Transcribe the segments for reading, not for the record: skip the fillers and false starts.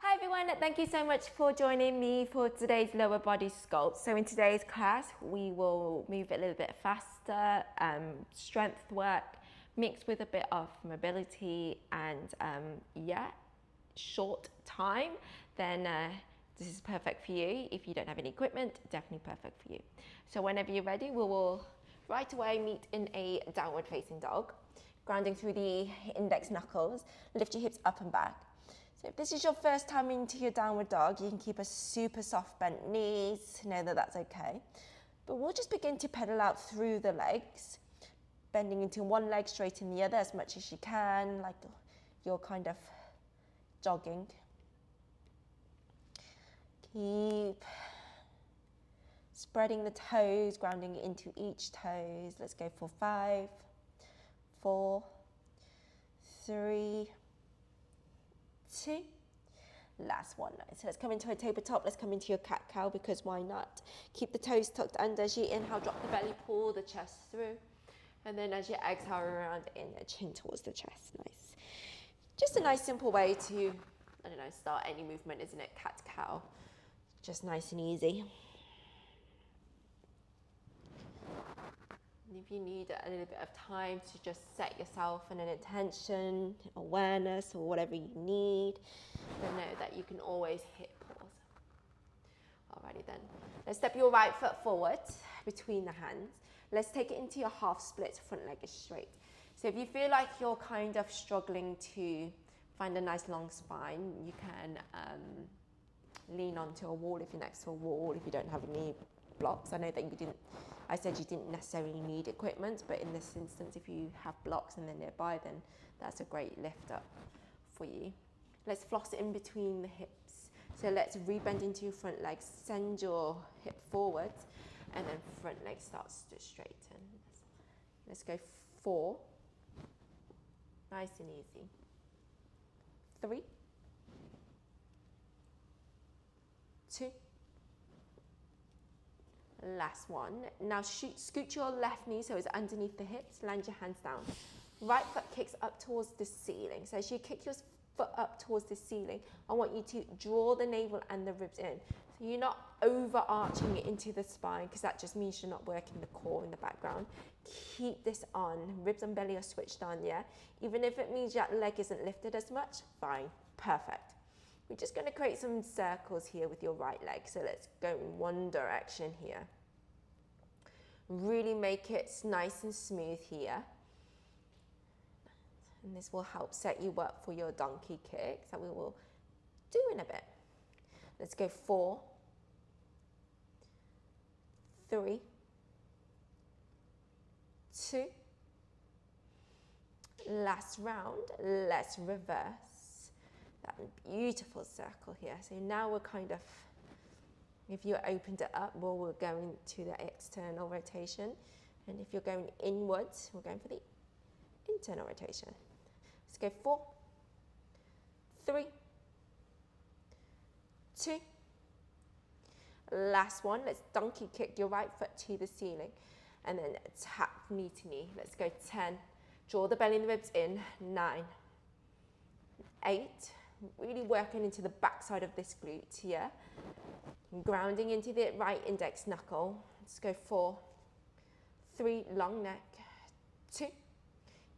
Hi everyone, thank you so much for joining me for today's lower body sculpt. So in today's class, we will move a little bit faster, strength work mixed with a bit of mobility and short time. Then this is perfect for you. If you don't have any equipment, definitely perfect for you. So whenever you're ready, we will right away meet in a downward facing dog. Grounding through the index knuckles, lift your hips up and back. So if this is your first time into your downward dog, you can keep a super soft bent knees, know that that's okay. But we'll just begin to pedal out through the legs, bending into one leg, straight in the other as much as you can, like you're kind of jogging. Keep spreading the toes, grounding into each toes. Let's go for 5, 4, 3, 2, last one. Nice. So let's come into a tabletop. Let's come into your cat-cow because why not? Keep the toes tucked under. As you inhale, drop the belly, pull the chest through. And then as you exhale around in, chin towards the chest. Nice. Just a nice simple way to, I don't know, start any movement, isn't it? Cat-cow. Just nice and easy. And if you need a little bit of time to just set yourself an intention, awareness, or whatever you need, then know that you can always hit pause. Alrighty then. Let's step your right foot forward between the hands. Let's take it into your half split, front leg is straight. So if you feel like you're kind of struggling to find a nice long spine, you can lean onto a wall if you're next to a wall, if you don't have any blocks. I know that I said you didn't necessarily need equipment, but in this instance, if you have blocks and they're nearby, then that's a great lift up for you. Let's floss in between the hips. So let's rebend into your front leg, send your hip forward, and then front leg starts to straighten. Let's go 4, nice and easy. 3, 2, last one. Now scoot your left knee so it's underneath the hips, land your hands down. Right foot kicks up towards the ceiling. So as you kick your foot up towards the ceiling, I want you to draw the navel and the ribs in. So you're not overarching it into the spine because that just means you're not working the core in the background. Keep this on. Ribs and belly are switched on, yeah? Even if it means that leg isn't lifted as much, fine, perfect. We're just going to create some circles here with your right leg. So let's go in one direction here. Really make it nice and smooth here. And this will help set you up for your donkey kicks that we will do in a bit. Let's go 4, 3, 2. Last round, let's reverse that beautiful circle here. So now we're kind of, if you opened it up, well, we're going to the external rotation. And if you're going inwards, we're going for the internal rotation. Let's go 4, 3, 2. Last one, let's donkey kick your right foot to the ceiling. And then tap knee to knee. Let's go 10. Draw the belly and the ribs in. 9, 8. Really working into the backside of this glute here. Grounding into the right index knuckle. Let's go 4, 3, long neck, 2.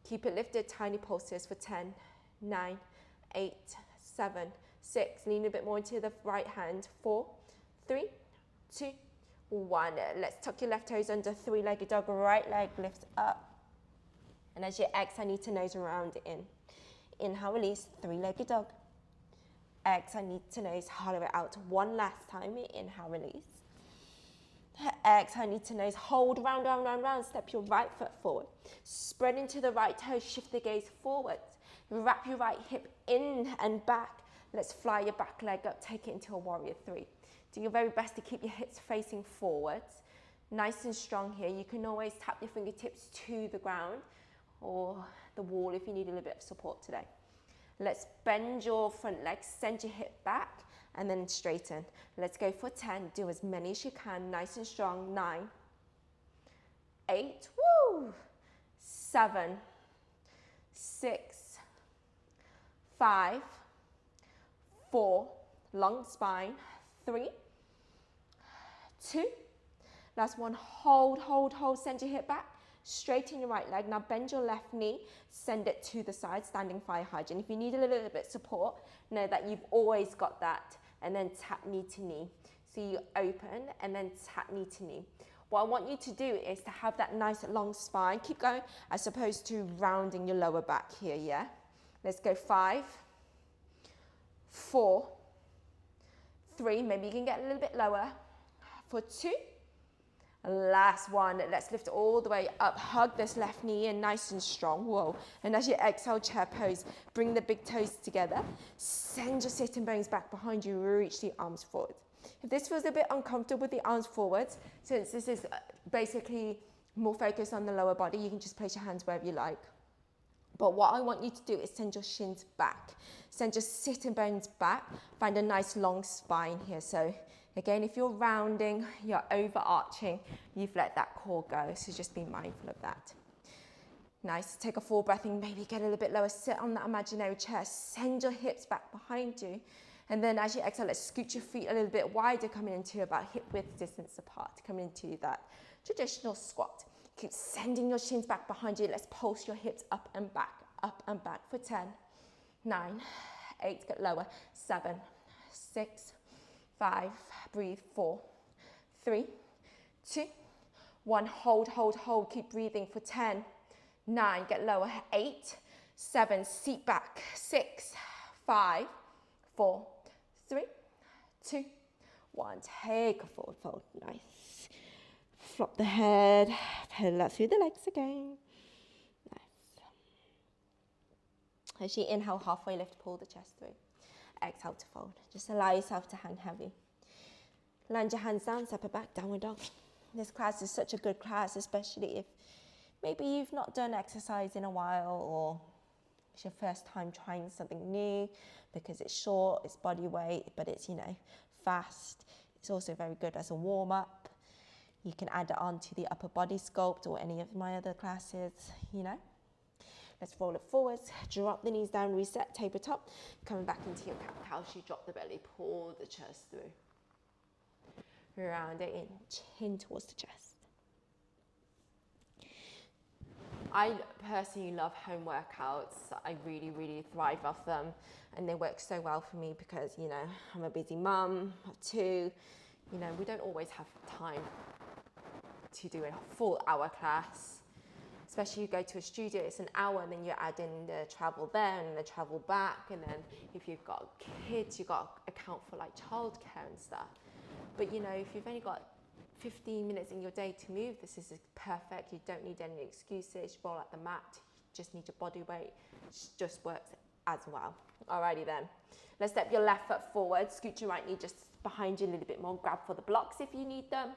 Keep it lifted, tiny pulses for 10, 9, 8, 7, 6. Lean a bit more into the right hand. 4, 3, 2, 1. Let's tuck your left toes under, three-legged dog. Right leg lifts up. And as you exhale, knee to nose, round in. Inhale, release, three-legged dog. Exhale, knee to nose, hollow it out. One last time. Inhale, release. Exhale, knee to nose, hold, round, round, round, round. Step your right foot forward. Spread into the right toe, shift the gaze forward. Wrap your right hip in and back. Let's fly your back leg up, take it into a warrior 3. Do your very best to keep your hips facing forwards. Nice and strong here. You can always tap your fingertips to the ground or the wall if you need a little bit of support today. Let's bend your front leg, send your hip back, and then straighten. Let's go for 10. Do as many as you can, nice and strong. 9, 8, woo, 7, 6, 5, 4, long spine. 3, 2, last one, hold, hold, hold, send your hip back, straighten your right leg. Now bend your left knee, send it to the side, standing fire hydrant. If you need a little bit support, know that you've always got that. And then tap knee to knee. So you open and then tap knee to knee. What I want you to do is to have that nice long spine. Keep going as opposed to rounding your lower back here, yeah? Let's go 5, 4, 3, maybe you can get a little bit lower. For 2, last one. Let's lift all the way up. Hug this left knee in nice and strong. Whoa. And as you exhale, chair pose, bring the big toes together. Send your sitting bones back behind you. Reach the arms forward. If this feels a bit uncomfortable with the arms forwards, since this is basically more focused on the lower body, you can just place your hands wherever you like. But what I want you to do is send your shins back. Send your sitting bones back. Find a nice long spine here. So again, if you're rounding, you're overarching, you've let that core go. So just be mindful of that. Nice. Take a full breath in. Maybe get a little bit lower. Sit on that imaginary chair. Send your hips back behind you. And then as you exhale, let's scoot your feet a little bit wider, coming into about hip width distance apart, coming into that traditional squat. Keep sending your shins back behind you. Let's pulse your hips up and back for 10, 9, 8, get lower, 7, 6, 5, breathe, 4, 3, 2, 1, hold, hold, hold, keep breathing for 10, 9, get lower, 8, 7, seat back, 6, 5, 4, 3, 2, 1, take a forward fold, nice. Flop the head, pedal out through the legs again. Nice. As you inhale, halfway lift, pull the chest through. Exhale to fold. Just allow yourself to hang heavy. Land your hands down, step it back, downward dog. This class is such a good class, especially if maybe you've not done exercise in a while, or it's your first time trying something new, because it's short, it's body weight, but it's, fast. It's also very good as a warm-up. You can add it on to the upper body sculpt or any of my other classes, Let's roll it forwards, drop the knees down, reset, tabletop. Coming back into your cat-cow, you drop the belly, pull the chest through. Round it in, chin towards the chest. I personally love home workouts. I really, really thrive off them. And they work so well for me because, I'm a busy mum of 2. We don't always have time to do a full hour class. Especially you go to a studio, it's an hour, and then you add in the travel there and the travel back. And then if you've got kids, you've got to account for like childcare and stuff. But if you've only got 15 minutes in your day to move, this is perfect. You don't need any excuses. Roll out the mat, you just need your body weight. It just works as well. Alrighty then. Let's step your left foot forward, scoot your right knee just behind you a little bit more. Grab for the blocks if you need them.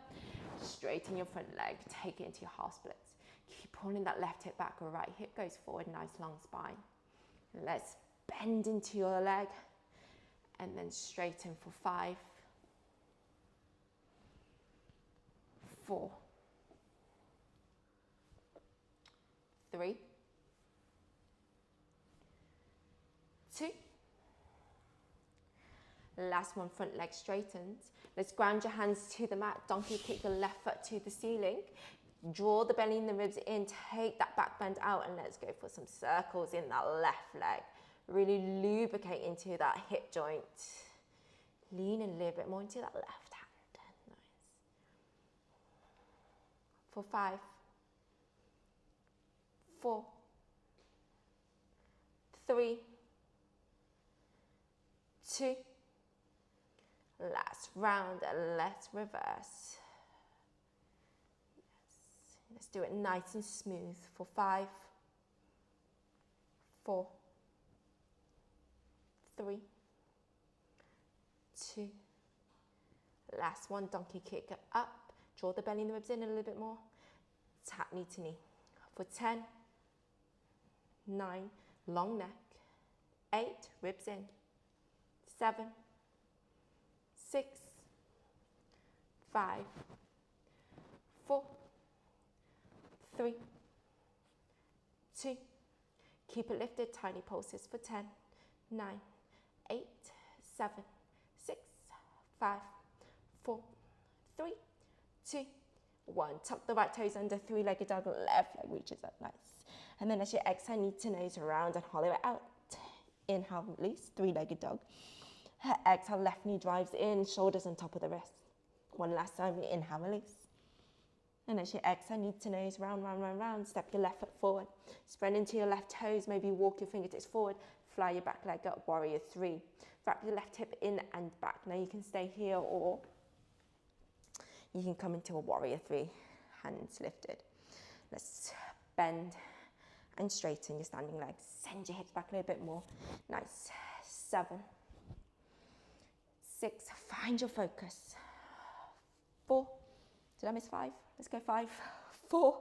Straighten your front leg, take it into your half splits. Keep pulling that left hip back, or right hip goes forward, nice long spine. Let's bend into your leg and then straighten for 5, 4, 3, 2. Last one, front leg straightens. Let's ground your hands to the mat. Donkey kick your left foot to the ceiling. Draw the belly and the ribs in. Take that back bend out, and let's go for some circles in that left leg. Really lubricate into that hip joint. Lean in a little bit more into that left hand. Nice. For 5, 4, 3, 2. Last round, and let's reverse. Yes. Let's do it nice and smooth for 5, 4, 3, 2. Last one, donkey kick up. Draw the belly and the ribs in a little bit more. Tap knee to knee for 10, 9, long neck, 8, ribs in, 7, 6, 5, 4, 3, 2. Keep it lifted, tiny pulses for 10, 9, 8, 7, 6, 5, 4, 3, 2, 1. Tuck the right toes under, three-legged dog, left leg reaches up, nice. And then as you exhale, knee to nose around and hollow it out. Inhale, release, three-legged dog. Exhale, left knee drives in, shoulders on top of the wrist. One last time, inhale, release. And as you exhale, knee to nose, round, round, round, round. Step your left foot forward. Spread into your left toes, maybe walk your fingertips forward. Fly your back leg up, warrior 3. Wrap your left hip in and back. Now you can stay here or you can come into a warrior 3, hands lifted. Let's bend and straighten your standing legs. Send your hips back a little bit more. Nice. 7, 6, find your focus. 4, did I miss 5? Let's go 5, 4,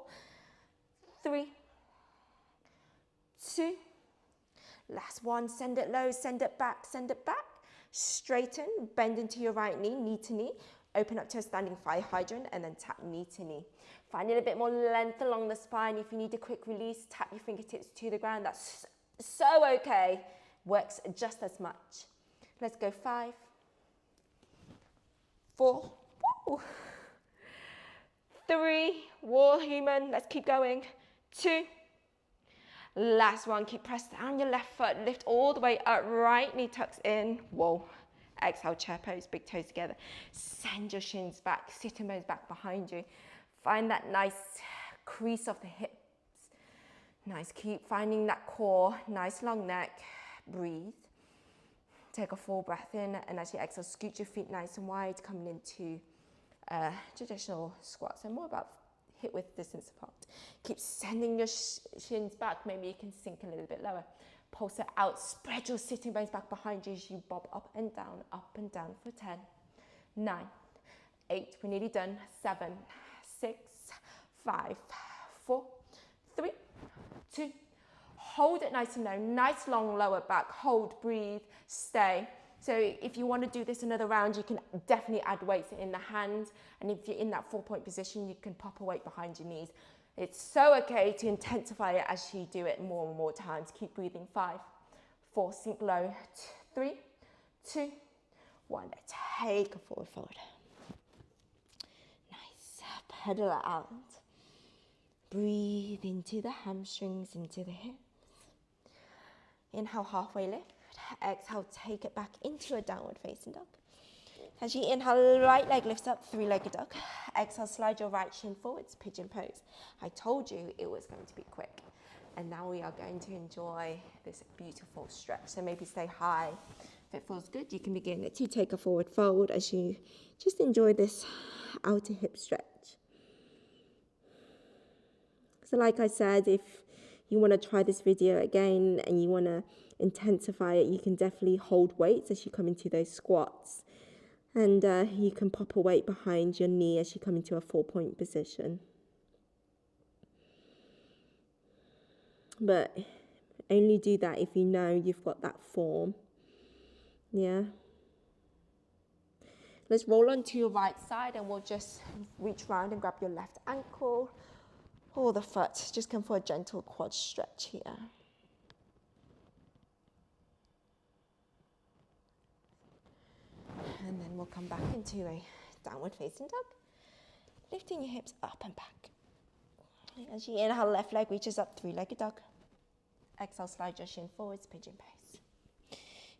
3, 2, last one, send it low, send it back, straighten, bend into your right knee, knee to knee, open up to a standing fire hydrant and then tap knee to knee. Find a little bit more length along the spine. If you need a quick release, tap your fingertips to the ground. That's so okay. Works just as much. Let's go 5, 4, 3, wall human. Let's keep going. 2, last one. Keep pressing down your left foot. Lift all the way up. Right knee tucks in. Whoa. Exhale, chair pose, big toes together. Send your shins back, sitting bones back behind you. Find that nice crease of the hips. Nice, keep finding that core, nice long neck. Breathe. Take a full breath in, and as you exhale, scoot your feet nice and wide, coming into traditional squat. So more about hip width distance apart. Keep sending your shins back. Maybe you can sink a little bit lower. Pulse it out. Spread your sitting bones back behind you as you bob up and down for 10, 9, 8. We're nearly done. 7, 6, 5, 4, 3, 2. Hold it nice and low. Nice long lower back. Hold, breathe, stay. So if you want to do this another round, you can definitely add weights in the hand. And if you're in that 4-point position, you can pop a weight behind your knees. It's so okay to intensify it as you do it more and more times. Keep breathing. 5, 4, sink low. 3, 2, 1. Let's take a forward fold. Nice. Pedal it out. Breathe into the hamstrings, into the hips. Inhale, halfway lift. Exhale, take it back into a downward facing dog. As you inhale, right leg lifts up, three-legged dog. Exhale, slide your right shin forwards, pigeon pose. I told you it was going to be quick. And now we are going to enjoy this beautiful stretch. So maybe stay high. If it feels good, you can begin to take a forward fold as you just enjoy this outer hip stretch. So like I said, if you want to try this video again and you want to intensify it, you can definitely hold weights as you come into those squats. And you can pop a weight behind your knee as you come into a 4-point position. But only do that if you know you've got that form. Yeah. Let's roll onto your right side and we'll just reach round and grab your left ankle or the foot. Just come for a gentle quad stretch here. And then we'll come back into a downward facing dog. Lifting your hips up and back. As you inhale, left leg reaches up, three-legged dog. Exhale, slide your shin forwards, pigeon pose.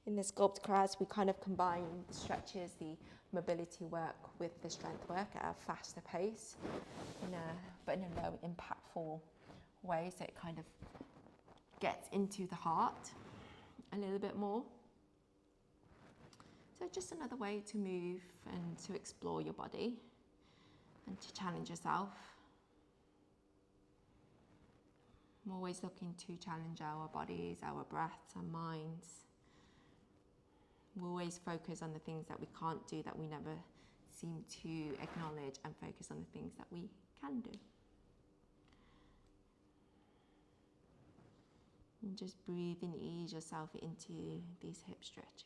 In the Sculpt class, we kind of combine the stretches, the mobility work with the strength work at a faster pace, but in a low impactful way, so it kind of gets into the heart a little bit more. So just another way to move and to explore your body and to challenge yourself. I'm always looking to challenge our bodies, our breaths, our minds. We always focus on the things that we can't do, that we never seem to acknowledge, and focus on the things that we can do. And just breathe and ease yourself into these hip stretches.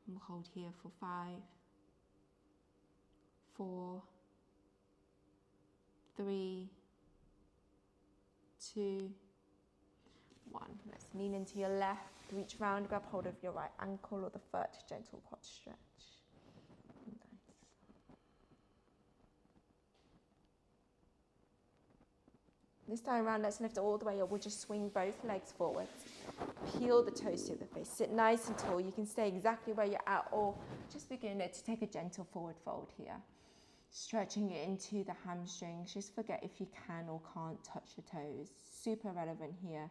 We'll hold here for 5, 4, 3, 2, 1. Let's lean into your left. Reach round, grab hold of your right ankle or the foot, gentle quad stretch. Nice. This time around, let's lift it all the way up. We'll just swing both legs forwards. Peel the toes to the face. Sit nice and tall. You can stay exactly where you're at or just begin to take a gentle forward fold here. Stretching it into the hamstrings. Just forget if you can or can't touch your toes. Super relevant here.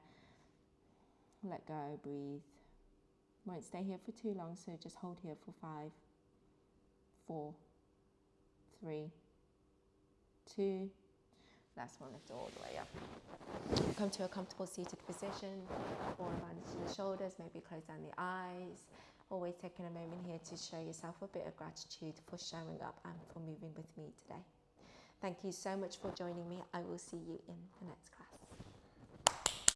Let go, breathe. Won't stay here for too long, so just hold here for 5, 4, 3, 2. Last one, lift all the way up. Come to a comfortable seated position. Ball around into the shoulders, maybe close down the eyes. Always taking a moment here to show yourself a bit of gratitude for showing up and for moving with me today. Thank you so much for joining me. I will see you in the next class.